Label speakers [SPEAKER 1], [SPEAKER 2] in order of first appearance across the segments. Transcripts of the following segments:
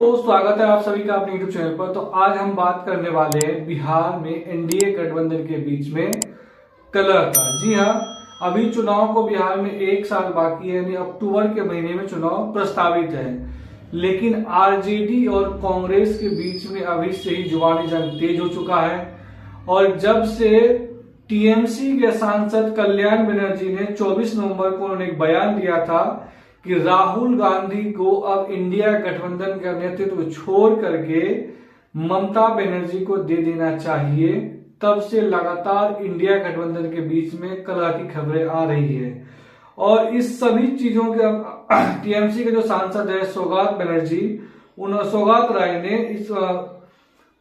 [SPEAKER 1] तो स्वागत है आप सभी का अपने YouTube चैनल पर। तो आज हम बात करने वाले हैं बिहार में एनडीए गठबंधन के बीच में कलह का। जी हाँ, अभी चुनाव को बिहार में एक साल बाकी है, यानी अक्टूबर के महीने में चुनाव प्रस्तावित है। लेकिन आरजेडी और कांग्रेस के बीच में अभी से ही जुबानी जंग तेज हो चुका है। और जब से टीएमसी के सांसद कल्याण बनर्जी ने 24 नवंबर को उन्होंने एक बयान दिया था कि राहुल गांधी को अब इंडिया गठबंधन का नेतृत्व छोड़ करके ममता बनर्जी को दे देना चाहिए, तब से लगातार इंडिया गठबंधन के बीच में कलह की खबरें आ रही है। और इस सभी चीजों के टीएमसी के जो सांसद है सौगात राय ने इस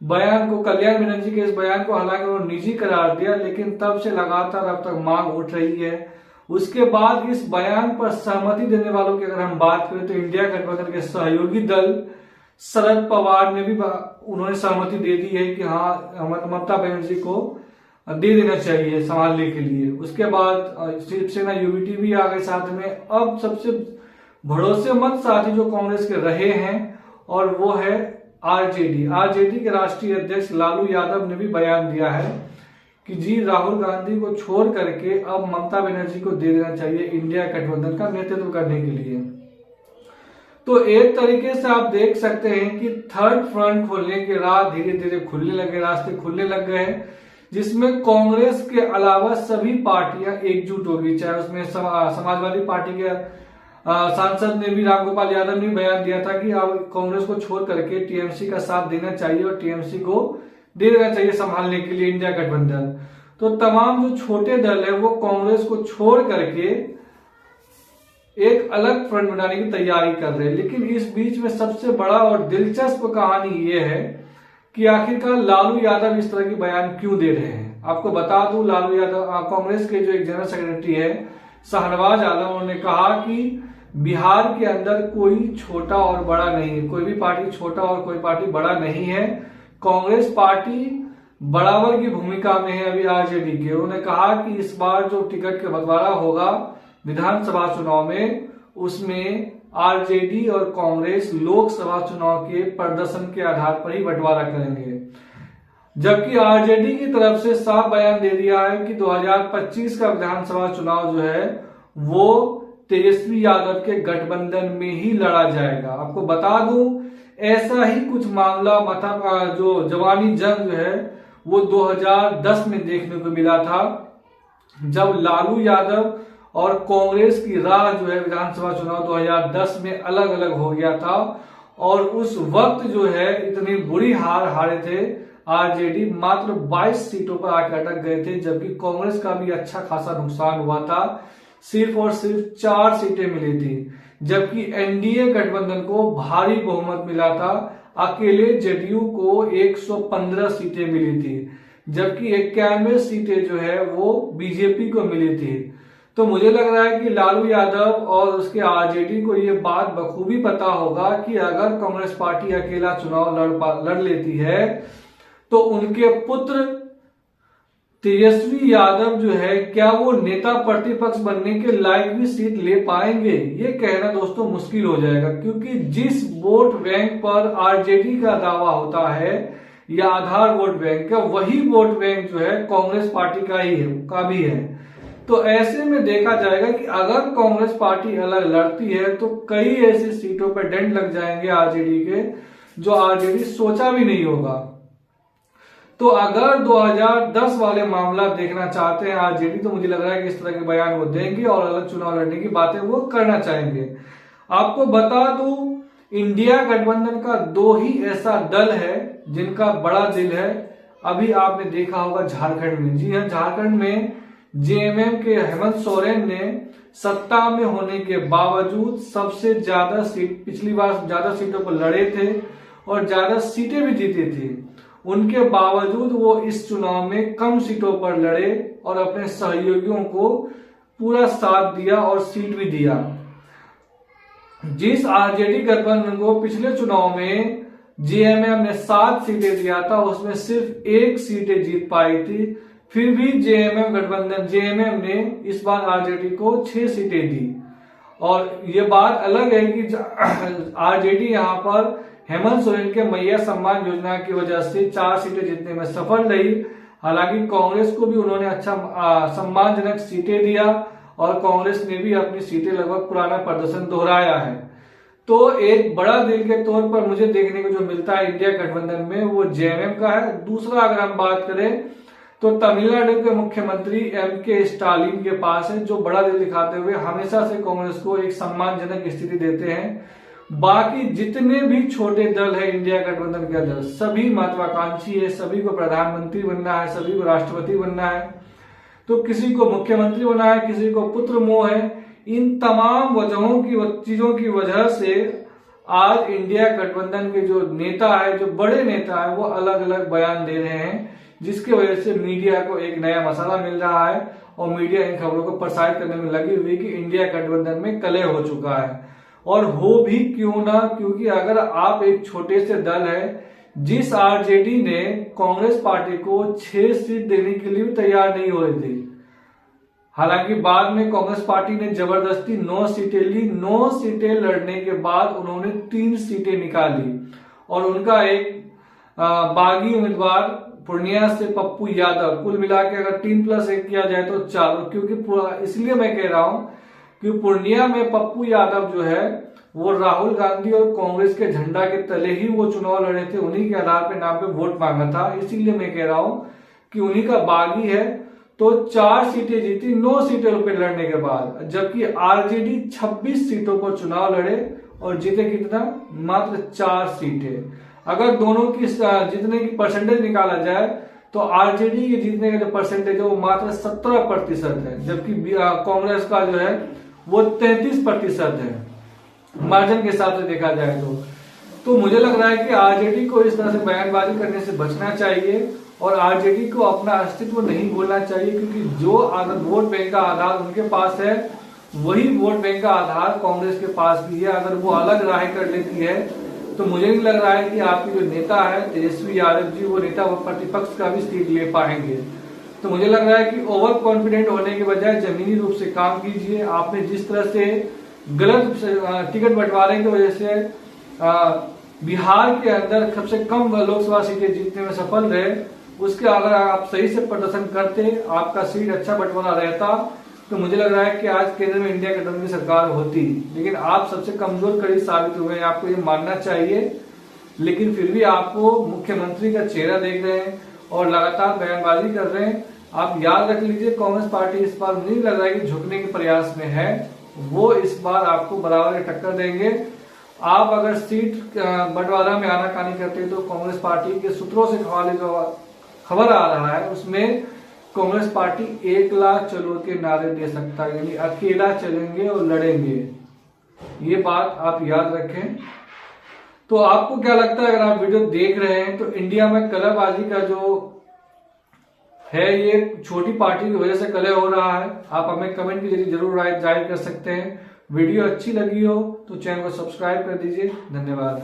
[SPEAKER 1] बयान को, कल्याण बनर्जी के इस बयान को हालांकि उन्होंने निजी करार दिया, लेकिन तब से लगातार अब तक मांग उठ रही है। उसके बाद इस बयान पर सहमति देने वालों की अगर हम बात करें तो इंडिया गठबंधन के सहयोगी दल शरद पवार ने भी उन्होंने सहमति दे दी है कि हाँ, ममता बनर्जी को दे देना चाहिए संभालने के लिए। उसके बाद शिवसेना यूबीटी भी आ गए साथ में। अब सबसे भरोसेमंद साथी जो कांग्रेस के रहे हैं और वो है आरजेडी के राष्ट्रीय अध्यक्ष लालू यादव ने भी बयान दिया है कि जी राहुल गांधी को छोड़ करके अब ममता बनर्जी को दे देना चाहिए इंडिया गठबंधन का नेतृत्व करने के लिए। तो एक तरीके से आप देख सकते हैं कि थर्ड फ्रंट खोलने के राह धीरे धीरे खुलने लगे, रास्ते खुलने लग गए हैं, जिसमें कांग्रेस के अलावा सभी पार्टियां एकजुट होगी। चाहे उसमें समाजवादी पार्टी के सांसद ने भी, रामगोपाल यादव ने बयान दिया था कि अब कांग्रेस को छोड़ करके टीएमसी का साथ देना चाहिए और टीएमसी को दे देना चाहिए संभालने के लिए इंडिया गठबंधन। तो तमाम जो छोटे दल है वो कांग्रेस को छोड़ करके एक अलग फ्रंट बनाने की तैयारी कर रहे हैं। लेकिन इस बीच में सबसे बड़ा और दिलचस्प कहानी ये है कि आखिरकार लालू यादव इस तरह की बयान क्यों दे रहे हैं। आपको बता दूं, लालू यादव कांग्रेस के जो एक जनरल सेक्रेटरी है शाहनवाज आलम, उन्होंने कहा कि बिहार के अंदर कोई छोटा और बड़ा नहीं है, कोई भी पार्टी छोटा और कोई पार्टी बड़ा नहीं है। कांग्रेस पार्टी बराबर की भूमिका में है अभी आरजेडी के। उन्होंने कहा कि इस बार जो टिकट का बंटवारा होगा विधानसभा चुनाव में, उसमें आरजेडी और कांग्रेस लोकसभा चुनाव के प्रदर्शन के आधार पर ही बंटवारा करेंगे। जबकि आरजेडी की तरफ से साफ बयान दे दिया है कि 2025 का विधानसभा चुनाव जो है वो तेजस्वी यादव के गठबंधन में ही लड़ा जाएगा। आपको बता दूं, ऐसा ही कुछ मामला जो जवानी जंग जो है वो 2010 में देखने को मिला था, जब लालू यादव और कांग्रेस की राह जो है विधानसभा चुनाव 2010 में अलग अलग हो गया था। और उस वक्त जो है इतनी बुरी हार हारे थे आरजेडी, मात्र 22 सीटों पर आकर अटक गए थे, जबकि कांग्रेस का भी अच्छा खासा नुकसान हुआ था, सिर्फ और सिर्फ 4 सीटें मिली थी। जबकि एनडीए गठबंधन को भारी बहुमत मिला था, अकेले जेडीयू को 115 सीटें मिली थी, जबकि 91 सीटें जो है वो बीजेपी को मिली थी। तो मुझे लग रहा है कि लालू यादव और उसके आरजेडी को ये बात बखूबी पता होगा कि अगर कांग्रेस पार्टी अकेला चुनाव लड़ लेती है तो उनके पुत्र तेजस्वी यादव जो है क्या वो नेता प्रतिपक्ष बनने के लायक भी सीट ले पाएंगे, ये कहना दोस्तों मुश्किल हो जाएगा। क्योंकि जिस वोट बैंक पर आरजेडी का दावा होता है या आधार वोट बैंक का, वही वोट बैंक जो है कांग्रेस पार्टी का भी है। तो ऐसे में देखा जाएगा कि अगर कांग्रेस पार्टी अलग लड़ती है तो कई ऐसी सीटों पर डेंट लग जाएंगे आरजेडी के, जो आरजेडी सोचा भी नहीं होगा। तो अगर 2010 वाले मामला देखना चाहते हैं आरजेडी, तो मुझे लग रहा है कि इस तरह के बयान वो देंगे और अलग चुनाव लड़ने की बातें वो करना चाहेंगे। आपको बता दूं, इंडिया गठबंधन का 2 ही ऐसा दल है जिनका बड़ा दिल है। अभी आपने देखा होगा झारखंड में, जी हाँ, झारखंड में जेएमएम के हेमंत सोरेन ने सत्ता में होने के बावजूद सबसे ज्यादा सीट, पिछली बार ज्यादा सीटों पर लड़े थे और ज्यादा सीटें भी जीती थी। उनके बावजूद वो इस चुनाव में कम सीटों पर लड़े और अपने सहयोगियों को पूरा साथ दिया और सीट भी दिया। जिस आरजेडी गठबंधन को पिछले चुनाव में जेएमएम ने 7 सीटें दिया था, उसमें सिर्फ 1 सीटें जीत पाई थी। फिर भी जेएमएम ने इस बार आरजेडी को 6 सीटें दी। और ये बात अलग है कि आरजेडी यहाँ पर हेमंत सोरेन के मैया सम्मान योजना की वजह से 4 सीटें जीतने में सफल रही। हालांकि कांग्रेस को भी उन्होंने अच्छा सम्मानजनक सीटें दिया और कांग्रेस ने भी अपनी सीटें लगभग पुराना प्रदर्शन दोहराया है। तो एक बड़ा दिल के तौर पर मुझे देखने को जो मिलता है इंडिया गठबंधन में वो जेएमएम का है। दूसरा अगर हम बात करें तो तमिलनाडु के मुख्यमंत्री एमके स्टालिन के पास है, जो बड़ा दिल दिखाते हुए हमेशा से कांग्रेस को एक सम्मानजनक स्थिति देते हैं। बाकी जितने भी छोटे दल है इंडिया गठबंधन के अंदर सभी महत्वाकांक्षी है, सभी को प्रधानमंत्री बनना है, सभी को राष्ट्रपति बनना है, तो किसी को मुख्यमंत्री बनना है, किसी को पुत्र मोह है। इन तमाम वजहों की चीजों की वजह से आज इंडिया गठबंधन के जो नेता है, जो बड़े नेता है, वो अलग अलग बयान दे रहे हैं, जिसकी वजह से मीडिया को एक नया मसाला मिल रहा है और मीडिया इन खबरों को प्रसारित करने में लगी हुई कि इंडिया गठबंधन में कलह हो चुका है। और हो भी क्यों ना, क्योंकि अगर आप एक छोटे से दल है, जिस आरजेडी ने कांग्रेस पार्टी को 6 सीट देने के लिए भी तैयार नहीं हो रही थी। हालांकि बाद में कांग्रेस पार्टी ने जबरदस्ती 9 सीटें ली। 9 सीटें लड़ने के बाद उन्होंने 3 सीटें निकाली और उनका एक बागी उम्मीदवार पूर्णिया से पप्पू यादव, कुल मिला के अगर 3+1 किया जाए तो 4। क्योंकि इसलिए मैं कह रहा हूं कि पूर्णिया में पप्पू यादव जो है वो राहुल गांधी और कांग्रेस के झंडा के तले ही वो चुनाव लड़े थे, उन्हीं के आधार पे नाम पे वोट मांगा था। इसीलिए मैं कह रहा हूं कि उन्हीं का बागी है। तो 4 सीटें जीती 9 सीटों पे लड़ने के बाद, जबकि आरजेडी 26 सीटों पर चुनाव लड़े और जीते कितना, मात्र 4 सीटें। अगर दोनों की जीतने की परसेंटेज निकाला जाए तो आरजेडी के जीतने का जो परसेंटेज है वो मात्र 17% है, जबकि कांग्रेस का जो है वो 33% है मार्जिन के हिसाब से देखा जाए तो मुझे लग रहा है कि आरजेडी को इस तरह से बयानबाजी करने से बचना चाहिए और आरजेडी को अपना अस्तित्व नहीं बोलना चाहिए, क्योंकि जो वोट बैंक का आधार उनके पास है वही वोट बैंक का आधार कांग्रेस के पास भी है। अगर वो अलग राय कर लेती है तो मुझे नहीं लग रहा है कि आपके जो नेता है तेजस्वी यादव जी, वो नेता प्रतिपक्ष का भी सीट ले पाएंगे। तो मुझे लग रहा है कि ओवर कॉन्फिडेंट होने के बजाय जमीनी रूप से काम कीजिए। आपने जिस तरह से गलत टिकट बंटवारे की वजह से बिहार के अंदर सबसे कम लोकसभा सीटें जीतने में सफल रहे, उसके अगर आप सही से प्रदर्शन करते, आपका सीट अच्छा बंटवारा रहता, तो मुझे लग रहा है कि आज केंद्र में इंडिया गठबंधन की सरकार होती। लेकिन आप सबसे कमजोर कड़ी साबित हुए हैं, आपको ये मानना चाहिए। लेकिन फिर भी आपको मुख्यमंत्री का चेहरा देख रहे हैं और लगातार बयानबाजी कर रहे हैं। आप याद रख लीजिए, कांग्रेस पार्टी इस बार नहीं लग रहा है कि झुकने के प्रयास में है, वो इस बार आपको बराबर टक्कर देंगे। आप अगर सीट बंटवारा में आनाकानी करते हैं तो कांग्रेस पार्टी के सूत्रों से खबर आ रहा है, उसमें कांग्रेस पार्टी 1 लाख चलो के नारे दे सकता है, यानी अकेला चलेंगे और लड़ेंगे। ये बात आप याद रखें। तो आपको क्या लगता है, अगर आप वीडियो देख रहे हैं तो इंडिया में कलहबाजी का जो है ये छोटी पार्टी की वजह से कलह हो रहा है? आप हमें कमेंट के जरिए जरूर राय जाहिर कर सकते हैं। वीडियो अच्छी लगी हो तो चैनल को सब्सक्राइब कर दीजिए। धन्यवाद।